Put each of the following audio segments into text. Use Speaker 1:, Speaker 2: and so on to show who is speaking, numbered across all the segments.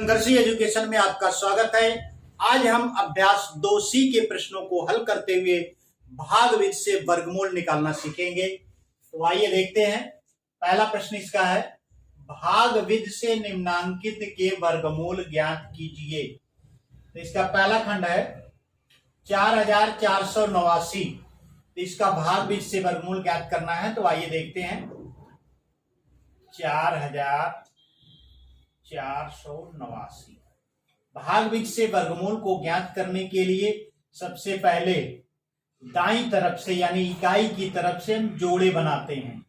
Speaker 1: संघर्षी education में आपका स्वागत है। आज हम अभ्यास 2C के प्रश्नों को हल करते हुए भागविध से वर्गमूल निकालना सीखेंगे। तो आइए देखते हैं। पहला प्रश्न इसका है, भागविध से निम्नांकित के वर्गमूल ज्ञात कीजिए। तो इसका पहला खंड है 4489। तो इसका भागविध से वर्गमूल ज्ञात करना है। तो आइए देखते हैं। 4489 भागविध से वर्गमूल को ज्ञात करने के लिए सबसे पहले दाईं तरफ से यानी इकाई की तरफ से हम जोड़े बनाते हैं।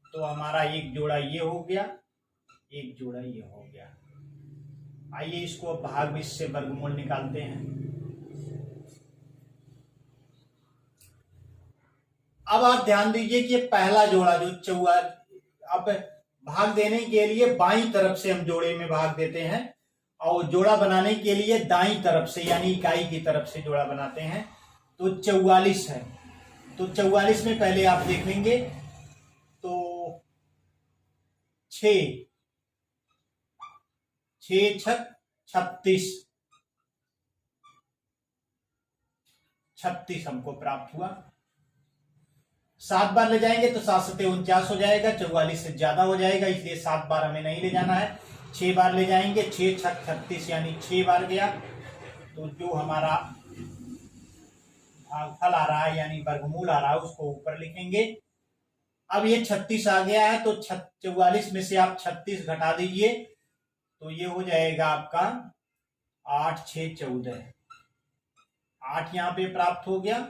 Speaker 1: तो हमारा एक जोड़ा ये हो गया, एक जोड़ा ये हो गया। आइए इसको भागविध से वर्गमूल निकालते हैं। अब आप ध्यान दीजिए कि पहला जोड़ा जो अब भाग देने के लिए बाईं तरफ से हम जोड़े में भाग देते हैं और जोड़ा बनाने के लिए दाईं तरफ से यानी इकाई की तरफ से जोड़ा बनाते हैं। तो 44 है। तो 44 में पहले आप देखेंगे तो 6 छक 36 हमको प्राप्त हुआ। 7 बार ले जाएंगे तो 7 सते 49 हो जाएगा। 44 से ज्यादा हो जाएगा, इसलिए 7 बार हमें नहीं ले जाना है। 6 बार ले जाएंगे, 6 छक 36 यानी 6 बार गया। तो जो हमारा भागफल आ रहा है यानी वर्गमूल आ रहा है उसको ऊपर लिखेंगे। अब ये 36 आ गया है तो 44 में से आप 36 घटा दीजिए तो ये हो जाएगा आपका 8 6 14। 8 यहाँ पे प्राप्त हो गया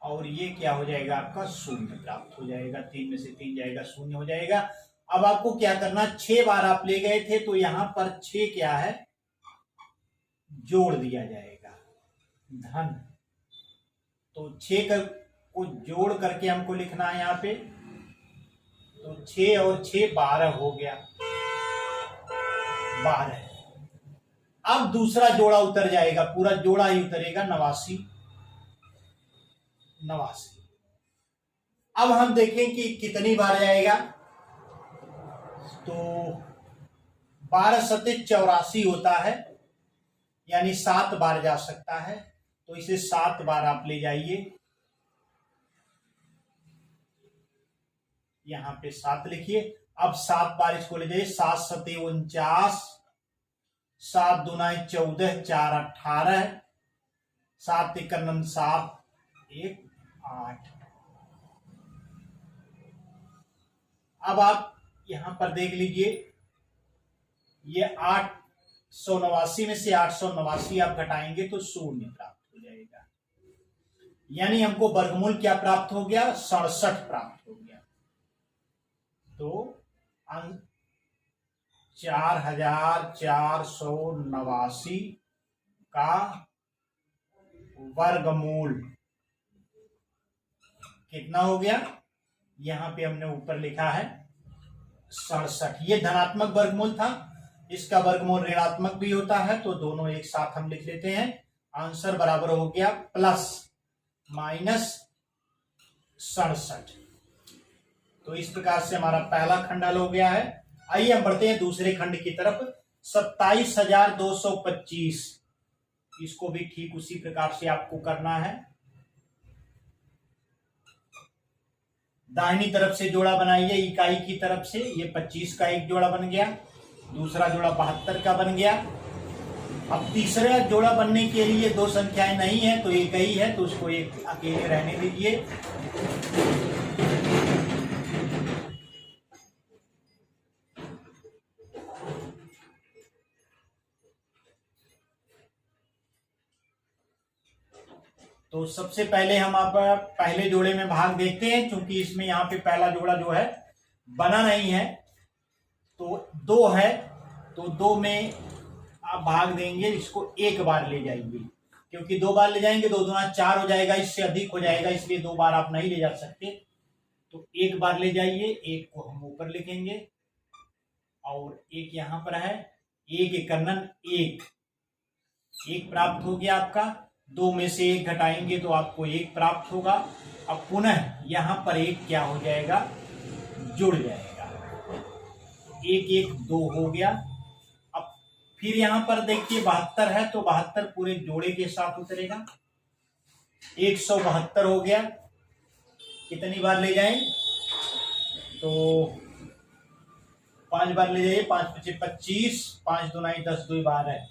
Speaker 1: और ये क्या हो जाएगा आपका 0 प्राप्त हो जाएगा। 3 में से 3 जाएगा, 0 हो जाएगा। अब आपको क्या करना, 6 बार आप ले गए थे तो यहां पर 6 क्या है जोड़ दिया जाएगा धन। तो 6 को जोड़ करके हमको लिखना है यहाँ पे। तो 6 और 6 12 हो गया, 12। अब दूसरा जोड़ा उतर जाएगा, पूरा जोड़ा ही उतरेगा 89। अब हम देखें कि कितनी बार जाएगा। तो 12 सते 84 होता है यानी 7 बार जा सकता है। तो इसे 7 बार आप ले जाइए, यहां पे 7 लिखिए। अब 7 बार इसको ले जाइए। 7 सते 49, 7 दूना 14, 4 18, 7 51 7 1 8। अब आप यहां पर देख लीजिए, ये 889 में से 889 आप घटाएंगे तो 0 प्राप्त हो जाएगा। यानी हमको वर्गमूल क्या प्राप्त हो गया, 67 प्राप्त हो गया। तो 4489 का वर्गमूल कितना हो गया, यहां पे हमने ऊपर लिखा है 67। ये धनात्मक वर्गमूल था, इसका वर्गमूल ऋणात्मक भी होता है। तो दोनों एक साथ हम लिख लेते हैं। आंसर बराबर हो गया प्लस माइनस 67। तो इस प्रकार से हमारा पहला खंड हल हो गया है। आइए हम बढ़ते हैं दूसरे खंड की तरफ। 27225, इसको भी ठीक उसी प्रकार से आपको करना है। दाहिनी तरफ से जोड़ा बनाइए इकाई की तरफ से। ये 25 का एक जोड़ा बन गया, दूसरा जोड़ा 72 का बन गया। अब तीसरा जोड़ा बनने के लिए 2 संख्याएं नहीं है तो एक ही है, तो उसको एक अकेले रहने दीजिए। तो सबसे पहले हम आप पहले जोड़े में भाग देखते हैं, क्योंकि इसमें यहाँ पे पहला जोड़ा जो है बना नहीं है। तो 2 है तो 2 में आप भाग देंगे, इसको 1 बार ले जाएंगे, क्योंकि 2 बार ले जाएंगे 2 दूना 4 हो जाएगा, इससे अधिक हो जाएगा, इसलिए 2 बार आप नहीं ले जा सकते। तो 1 बार ले जाइए, 1 को हम ऊपर लिखेंगे और 1 यहां पर है। 1 एकन्नन 1 प्राप्त हो गया आपका। 2 में से 1 घटाएंगे तो आपको 1 प्राप्त होगा। अब पुनः यहां पर 1 क्या हो जाएगा, जुड़ जाएगा। 1 1 2 हो गया। अब फिर यहाँ पर देखिए 72 है तो 72 पूरे जोड़े के साथ उतरेगा। 172 हो गया। कितनी बार ले जाएं तो 5 बार ले जाइए। 5 पचे 25, 5 दूनाई 10 2 12,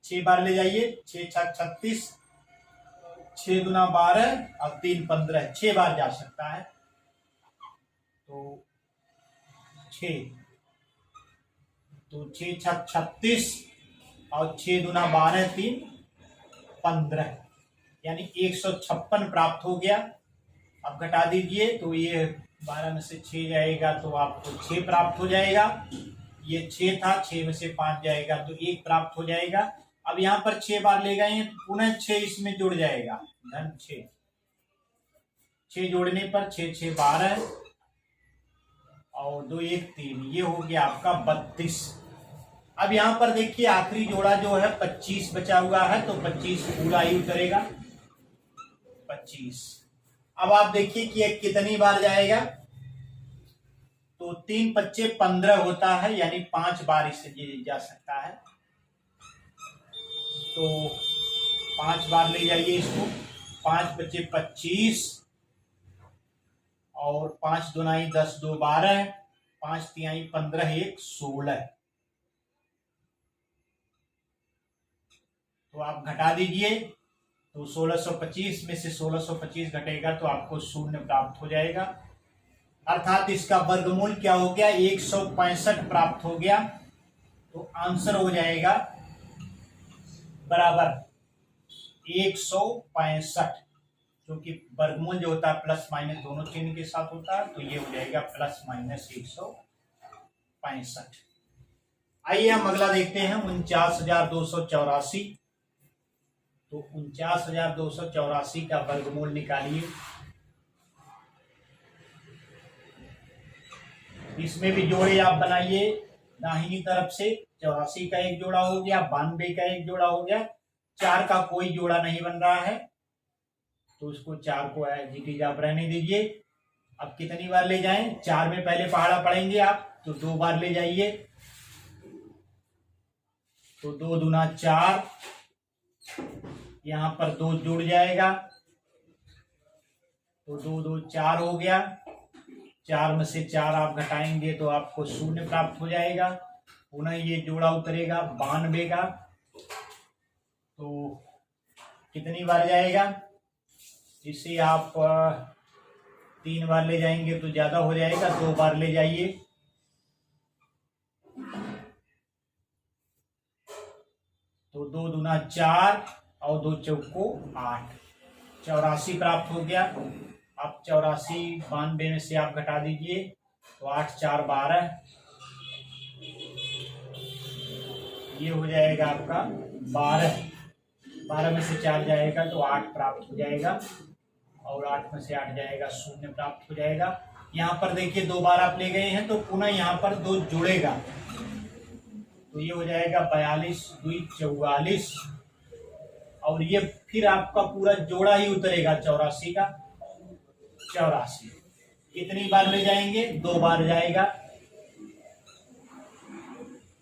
Speaker 1: 6 बार ले जाइए। 6 छक 36, 6 दूना 12 और 3 15, 6 बार जा सकता है। तो 6 तो 6 छक 36 और 6 दूना 12 3 15, यानी 156 प्राप्त हो गया। अब घटा दीजिए तो ये 12 में से 6 जाएगा तो आपको 6 प्राप्त हो जाएगा। ये 6 था, 6 में से 5 जाएगा तो 1 प्राप्त हो जाएगा। अब यहाँ पर 6 बार ले गए हैं तो पुनः 6 इसमें जुड़ जाएगा, धन 6। 6 जोड़ने पर 6 6 12 और 2 1 3, ये हो गया आपका 32। अब यहाँ पर देखिए आखिरी जोड़ा जो है 25 बचा हुआ है तो 25 पूरा ही उतरेगा, 25। अब आप देखिए कि ये कितनी बार जाएगा तो 3 पच्चे 15 होता है, यानी 5 बार इससे जा सकता है। तो 5 बार ले जाइए इसको। 5 पच्चे 25 और 5 दूनाई 10 2 12, 5 तिहाई 15 1 16। तो आप घटा दीजिए तो 1625 में से 1625 घटेगा तो आपको 0 प्राप्त हो जाएगा। अर्थात इसका वर्गमूल क्या हो गया, 165 प्राप्त हो गया। तो आंसर हो जाएगा बराबर 165, क्योंकि वर्गमूल जो होता है प्लस माइनस दोनों चिन्ह के साथ होता है, तो ये हो जाएगा प्लस माइनस 165। आइए हम अगला देखते हैं 49,284। तो 49,284 का वर्गमूल निकालिए। इसमें भी जोड़े आप बनाइए दाहिनी तरफ से। 84 का एक जोड़ा हो गया, 92 का एक जोड़ा हो गया, 4 का कोई जोड़ा नहीं बन रहा है तो उसको 4 को एज आप रहने दीजिए। अब कितनी बार ले जाएं, 4 में पहले पहाड़ा पढ़ेंगे आप तो 2 बार ले जाइए। तो 2 दूना 4, यहां पर 2 जुड़ जाएगा तो 2 2 4 हो गया। 4 में से 4 आप घटाएंगे तो आपको 0 प्राप्त हो जाएगा। पुनः ये जोड़ा उतरेगा 92 का। तो कितनी बार जाएगा, इसे आप 3 बार ले जाएंगे तो ज्यादा हो जाएगा, 2 बार ले जाइए। तो 2 दूना 4 और 2 चौको 8, 84 प्राप्त हो गया। अब 84 92 में से आप घटा दीजिए तो 8 4 12, ये हो जाएगा आपका 12। 12 में से 4 जाएगा तो 8 प्राप्त हो जाएगा और 8 में से 8 जाएगा 0 प्राप्त हो जाएगा। यहाँ पर देखिए 2 बार आप ले गए हैं तो पुनः यहाँ पर 2 जुड़ेगा तो ये हो जाएगा 42 2 44 और ये फिर आपका पूरा जोड़ा ही उतरेगा 84 का। 84 कितनी बार ले जाएंगे, 2 बार जाएगा।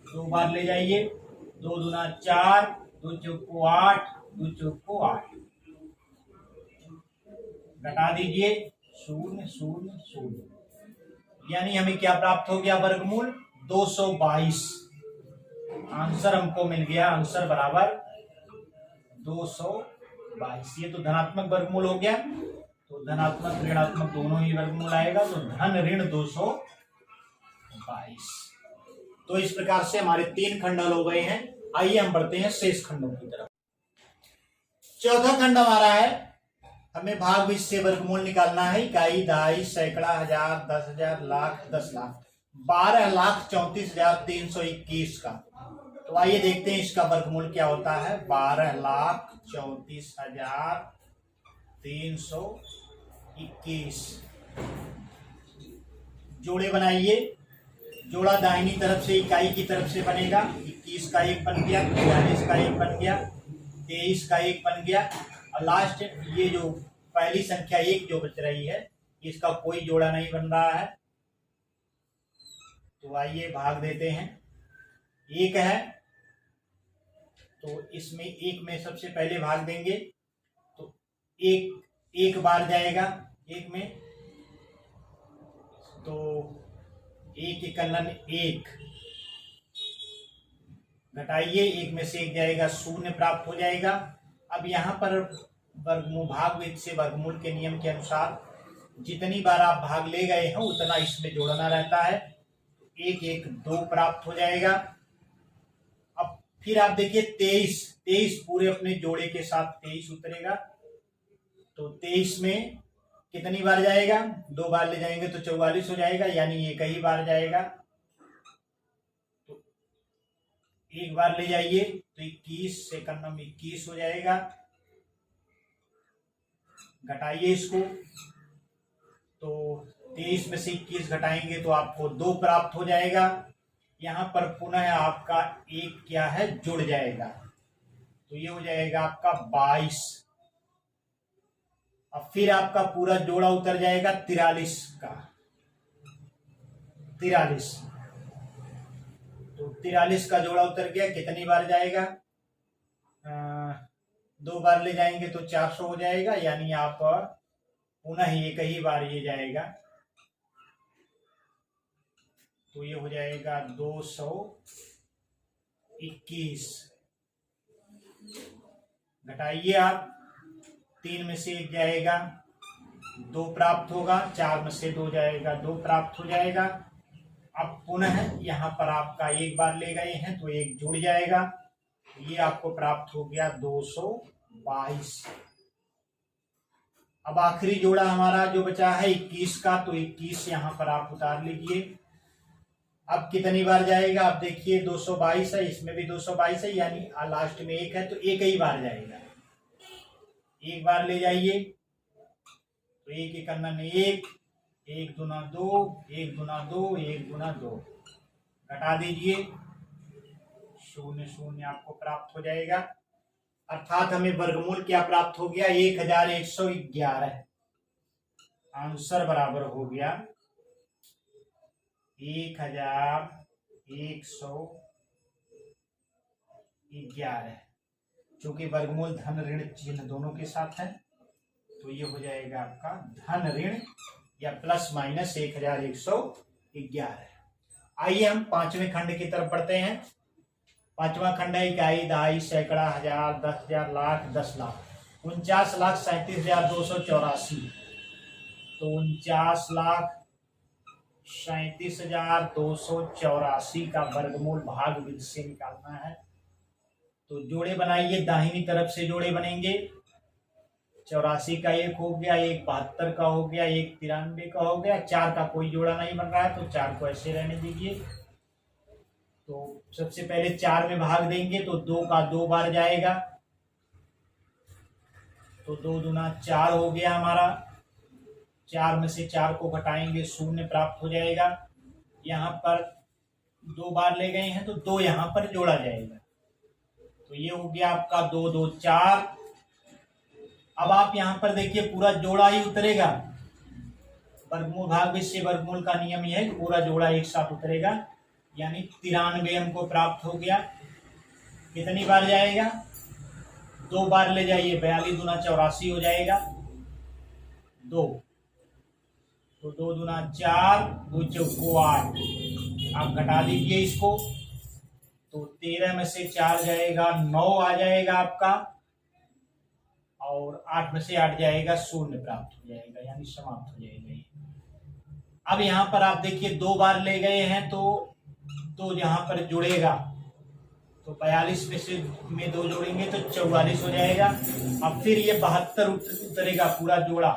Speaker 1: 2 बार ले जाइए। 2 दूना 4, 2 चौको 8, 2 चौको 8, घटा दीजिए 0 0 0, यानी हमें क्या प्राप्त हो गया, वर्गमूल 222। आंसर हमको मिल गया, आंसर बराबर 222। ये तो धनात्मक वर्गमूल हो गया, तो धनात्मक ऋणात्मक दोनों ही वर्गमूल आएगा, तो धन ऋण 222। तो इस प्रकार से हमारे 3 खंड हल हो गए हैं। आइए हम बढ़ते हैं शेष खंडों की तरफ। चौथा खंड हमारा है, हमें भाग बीज से वर्गमूल निकालना है। इकाई, दहाई, सैकड़ा, हजार, 10,000, लाख, 10 लाख, 12,34,321 का। तो आइए देखते हैं इसका वर्गमूल क्या होता है। 12,34,321। जोड़े बनाइए। जोड़ा दाहिनी तरफ से इकाई की तरफ से बनेगा। 21 का एक बन गया, 42 का एक बन गया, 23 का एक बन गया और लास्ट ये जो पहली संख्या 1 जो बच रही है, इसका कोई जोड़ा नहीं बन रहा है। तो आइए भाग देते हैं। 1 है तो इसमें एक में सबसे पहले भाग देंगे तो एक बार जाएगा एक में, तो एक इकलन एक, घटाइए एक में से एक जाएगा, शून्य प्राप्त हो जाएगा। अब यहाँ पर वर्गमूल भाग से वर्गमूल के नियम के अनुसार जितनी बार आप भाग ले गए हैं उतना इसमें जोड़ना रहता है। एक एक दो प्राप्त हो जाएगा। अब फिर आप देखिए 23 पूरे अपने जोड़े के साथ 23 उतरेगा, तो 23 में कितनी बार जाएगा, दो बार ले जाएंगे तो 44 हो जाएगा, यानी एक ही बार जाएगा। तो एक बार ले जाइए तो 21 से कन्नम 21 हो जाएगा, घटाइए इसको, तो 23 में से 21 घटाएंगे तो आपको 2 प्राप्त हो जाएगा। यहाँ पर पुनः आपका एक क्या है, जुड़ जाएगा, तो ये हो जाएगा आपका 22। अब फिर आपका पूरा जोड़ा उतर जाएगा 43 का, 43, तो 43 का जोड़ा उतर गया। कितनी बार जाएगा, 2 बार ले जाएंगे तो 400 हो जाएगा, यानी आप पुनः एक ही बार ये जाएगा, तो ये हो जाएगा 221। घटाइए आप, 3 में से 1 जाएगा, 2 प्राप्त होगा, 4 में से 2 जाएगा, 2 प्राप्त हो जाएगा। अब पुनः यहाँ पर आपका एक बार ले गए हैं तो एक जुड़ जाएगा, ये आपको प्राप्त हो गया 222। अब आखिरी जोड़ा हमारा जो बचा है 21 का, तो 21 यहाँ पर आप उतार लीजिए। अब कितनी बार जाएगा, आप देखिए 222 है, इसमें भी 222 है, यानी लास्ट में एक है तो एक ही बार जाएगा। एक बार ले जाइए तो एक इकन्नन एक, एक दुना दो, एक दुना दो, एक दुना दो, घटा दीजिए, शून्य शून्य आपको प्राप्त हो जाएगा। अर्थात हमें वर्गमूल क्या प्राप्त हो गया, 1111। आंसर बराबर हो गया 1111। चूंकि वर्गमूल धन ऋण चिन्ह दोनों के साथ है, तो ये हो जाएगा आपका धन ऋण या प्लस माइनस 1111। आइए हम पांचवें खंड की तरफ बढ़ते हैं। पांचवा खंड है इकाई, दहाई, सैकड़ा, हजार, 10,000, लाख, 10 लाख। 49,37,284, तो 49,37,284 का वर्गमूल भाग विधि से निकालना है। तो जोड़े बनाइए, दाहिनी तरफ से जोड़े बनेंगे। 84 का एक हो गया, एक 72 का हो गया, एक 93 का हो गया। 4 का कोई जोड़ा नहीं बन रहा है तो 4 को ऐसे रहने दीजिए। तो सबसे पहले 4 में भाग देंगे तो 2 का 2 बार जाएगा, तो 2 दूना 4 हो गया हमारा। 4 में से 4 को घटाएंगे, शून्य प्राप्त हो जाएगा। यहाँ पर 2 बार ले गए हैं तो 2 यहाँ पर जोड़ा जाएगा, तो ये हो गया आपका 2 2 4। अब आप यहाँ पर देखिए पूरा जोड़ा ही उतरेगा। वर्गमूल भाग से वर्गमूल का नियम यह है कि पूरा जोड़ा एक साथ उतरेगा, यानी 93 हमको प्राप्त हो गया। कितनी बार जाएगा, 2 बार ले जाइए, 42 दूना 84 हो जाएगा, 2, तो 2 दूना 4, 2 चौको 8। आप घटा दीजिए इसको, तो 13 में से 4 जाएगा, 9 आ जाएगा आपका, और 8 में से 8 जाएगा, शून्य प्राप्त हो जाएगा, यानी समाप्त हो जाएगा। अब यहाँ पर आप देखिए 2 बार ले गए हैं तो यहाँ पर जुड़ेगा, तो 42 में से 2 जोड़ेंगे तो 44 हो जाएगा। अब फिर ये 72 उतरेगा पूरा जोड़ा,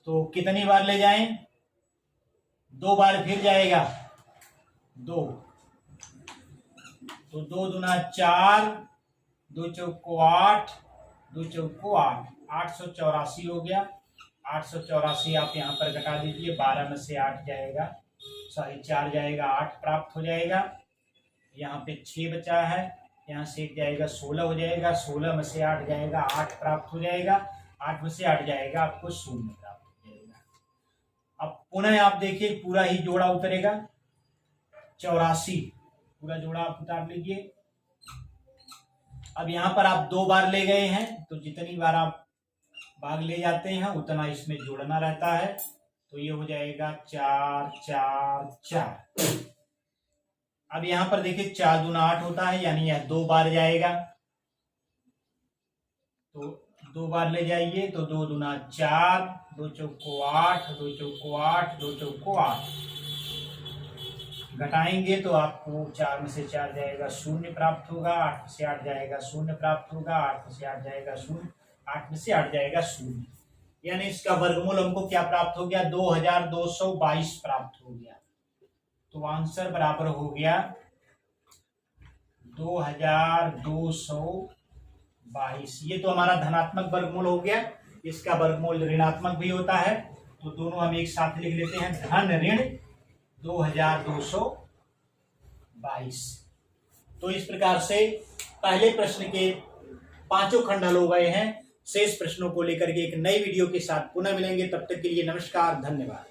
Speaker 1: तो कितनी बार ले जाएं, 2 बार फिर जाएगा, 2, तो 2 दूना 4, 2 चौको 8, 2 चौको 8, 884 हो गया। 884 आप यहाँ पर घटा दीजिए, 12 में से 8 जाएगा, 4 जाएगा, 8 प्राप्त हो जाएगा। यहाँ पे 6 बचा है, यहाँ से 1 जाएगा, 16 हो जाएगा। 16 में से 8 जाएगा, 8 प्राप्त हो जाएगा। 8 में से 8 जाएगा, आपको शून्य प्राप्त हो जाएगा। अब पुनः आप देखिए पूरा ही जोड़ा उतरेगा, 84, पूरा जोड़ा आप उतार लीजिए। अब यहाँ पर आप 2 बार ले गए हैं, तो जितनी बार आप भाग ले जाते हैं उतना इसमें जोड़ना रहता है। तो ये हो जाएगा 4 4 4। अब यहाँ पर देखिए 4 दूना 8 होता है, यानी यह 2 बार जाएगा। तो 2 बार ले जाइए, तो 2 दूना 4, 2 चौको 8, 2 चौको 8, 2 चौको 8। घटाएंगे तो आपको 4 में से 4 जाएगा 0 प्राप्त होगा, 8 में से 8 जाएगा 0 प्राप्त होगा, 8 में से 8 जाएगा 0, 8 में से 8 जाएगा 0। यानी इसका वर्गमूल हमको क्या प्राप्त हो गया? 2222 प्राप्त हो गया। तो आंसर बराबर हो गया 2222। ये तो हमारा धनात्मक वर्गमूल हो गया। इसका वर्गमूल ऋणात्मक भी होता है, तो दोनों हम एक साथ लिख लेते हैं, धन ऋण 2222। तो इस प्रकार से पहले प्रश्न के 5 खंड हल हो गए हैं। शेष प्रश्नों को लेकर के एक नई वीडियो के साथ पुनः मिलेंगे। तब तक के लिए नमस्कार, धन्यवाद।